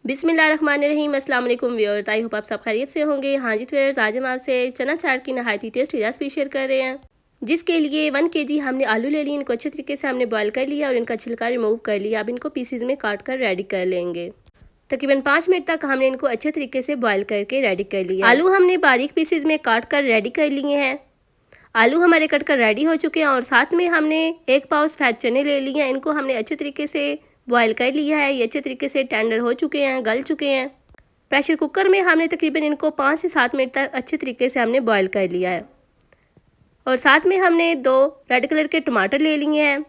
बिस्मिल्लाहिर्रहमानिर्रहीम। अस्सलाम वालेकुम व्यूअर्स, आई होप आप सब खैरियत से होंगे। हाँ जी व्यूअर्स, आज हम आपसे चना चाट की नहायती टेस्टी रेसिपी शेयर कर रहे हैं, जिसके लिए 1 kg हमने आलू ले लिए। इनको अच्छे तरीके से हमने बॉयल कर लिया और इनका छिलका रिमूव कर लिया। अब इनको पीसीज में काट कर रेडी कर लेंगे। तकरीबन 5 मिनट तक हमने इनको अच्छे तरीके से बॉयल करके रेडी कर लिया। आलू हमने बारीक पीसीज में काट कर रेडी कर लिए हैं। आलू हमारे कट कर रेडी हो चुके हैं और साथ में हमने 1 पाव सफ़ेद चने ले लिए हैं। इनको हमने अच्छे तरीके से बॉयल कर लिया है। ये अच्छे तरीके से टेंडर हो चुके हैं, गल चुके हैं। प्रेशर कुकर में हमने तकरीबन इनको 5 से 7 मिनट तक अच्छे तरीके से हमने बॉयल कर लिया है। और साथ में हमने 2 रेड कलर के टमाटर ले लिए हैं,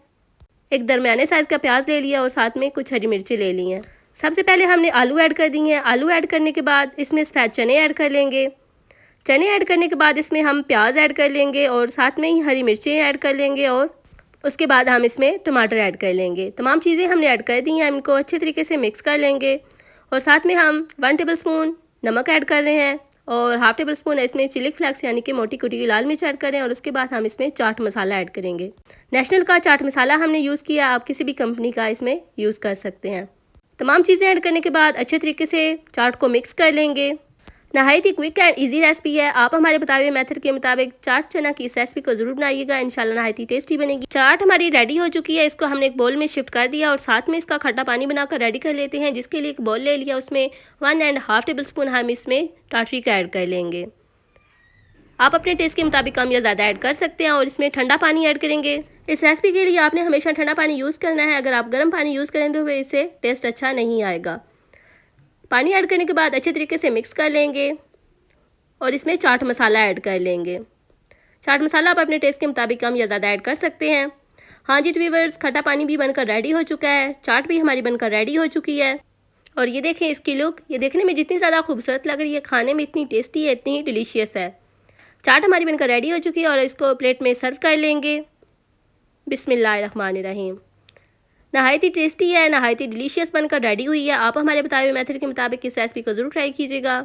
एक दरमियाने साइज़ का प्याज ले लिया और साथ में कुछ हरी मिर्ची ले ली हैं। सबसे पहले हमने आलू ऐड कर दिए हैं। आलू ऐड करने के बाद इसमें सफ़ेद चने ऐड कर लेंगे। चने ऐड करने के बाद इसमें हम प्याज ऐड कर लेंगे और साथ में ही हरी मिर्चें ऐड कर लेंगे और उसके बाद हम इसमें टमाटर ऐड कर लेंगे। तमाम चीज़ें हमने ऐड कर दी हैं। हम इनको अच्छे तरीके से मिक्स कर लेंगे और साथ में हम 1 टेबलस्पून नमक ऐड कर रहे हैं और हाफ़ टेबल स्पून इसमें चिली फ्लेक्स यानी कि मोटी कुटी हुई लाल मिर्च ऐड करें। और उसके बाद हम इसमें चाट मसाला ऐड करेंगे। नेशनल का चाट मसाला हमने यूज़ किया, आप किसी भी कंपनी का इसमें यूज़ कर सकते हैं। तमाम चीज़ें ऐड करने के बाद अच्छे तरीके से चाट को मिक्स कर लेंगे। नहायत ही क्विक एंड इजी रेसिपी है। आप हमारे बताए हुए मेथड के मुताबिक चाट चना की इस रेसिपी को ज़रूर बनाइएगा, इंशाल्लाह नहायत ही टेस्टी बनेगी। चाट हमारी रेडी हो चुकी है। इसको हमने एक बोल में शिफ्ट कर दिया और साथ में इसका खट्टा पानी बनाकर रेडी कर लेते हैं, जिसके लिए एक बोल ले लिया। उसमें 1.5 टेबलस्पून हम इसमें टाटरी का ऐड कर लेंगे। आप अपने टेस्ट के मुताबिक कम या ज़्यादा ऐड कर सकते हैं। और इसमें ठंडा पानी ऐड करेंगे। इस रेसिपी के लिए आपने हमेशा ठंडा पानी यूज़ करना है। अगर आप गर्म पानी यूज़ करें तो फिर इससे टेस्ट अच्छा नहीं आएगा। पानी ऐड करने के बाद अच्छे तरीके से मिक्स कर लेंगे और इसमें चाट मसाला ऐड कर लेंगे। चाट मसाला आप अपने टेस्ट के मुताबिक कम या ज़्यादा ऐड कर सकते हैं। हाँ जी व्यूअर्स, खट्टा पानी भी बनकर रेडी हो चुका है, चाट भी हमारी बनकर रेडी हो चुकी है। और ये देखें इसकी लुक, ये देखने में जितनी ज़्यादा खूबसूरत लग रही है, खाने में इतनी टेस्टी है, इतनी ही डिलीशियस है। चाट हमारी बनकर रेडी हो चुकी है और इसको प्लेट में सर्व कर लेंगे। बिस्मिल्लाहिर्रहमानिर्रहीम। नहायत ही टेस्टी है, नहायत ही डिलीशियस बनकर रेडी हुई है। आप हमारे बताए हुए मेथड के मुताबिक इस रेसिपी को ज़रूर ट्राई कीजिएगा।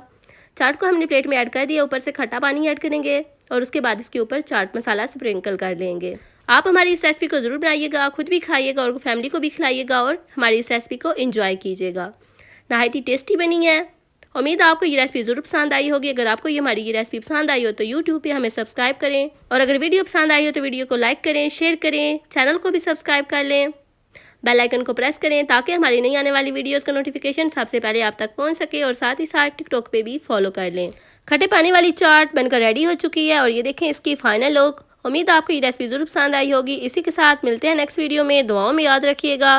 चाट को हमने प्लेट में ऐड कर दिया, ऊपर से खट्टा पानी ऐड करेंगे और उसके बाद इसके ऊपर चाट मसाला स्प्रिंकल कर लेंगे। आप हमारी इस रेसिपी को ज़रूर बनाइएगा, खुद भी खाइएगा और फैमिली को भी खिलाइएगा और हमारी इस रेसिपी को एंजॉय कीजिएगा। नहायत ही टेस्टी बनी है। उम्मीद है आपको ये रेसिपी ज़रूर पसंद आई होगी। अगर आपको ये हमारी ये रेसिपी पसंद आई हो तो यूट्यूब पे हमें सब्सक्राइब करें और अगर वीडियो पसंद आई हो तो वीडियो को लाइक करें, शेयर करें, चैनल को भी सब्सक्राइब कर लें, बेल आइकन को प्रेस करें ताकि हमारी नई आने वाली वीडियोस का नोटिफिकेशन सबसे पहले आप तक पहुंच सके। और साथ ही साथ टिकटॉक पे भी फॉलो कर लें। खट्टे पानी वाली चाट बनकर रेडी हो चुकी है और ये देखें इसकी फाइनल लुक। उम्मीद है आपको ये रेसिपी ज़रूर पसंद आई होगी। इसी के साथ मिलते हैं नेक्स्ट वीडियो में। दुआओं में याद रखिएगा।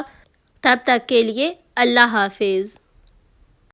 तब तक के लिए अल्लाह हाफिज़।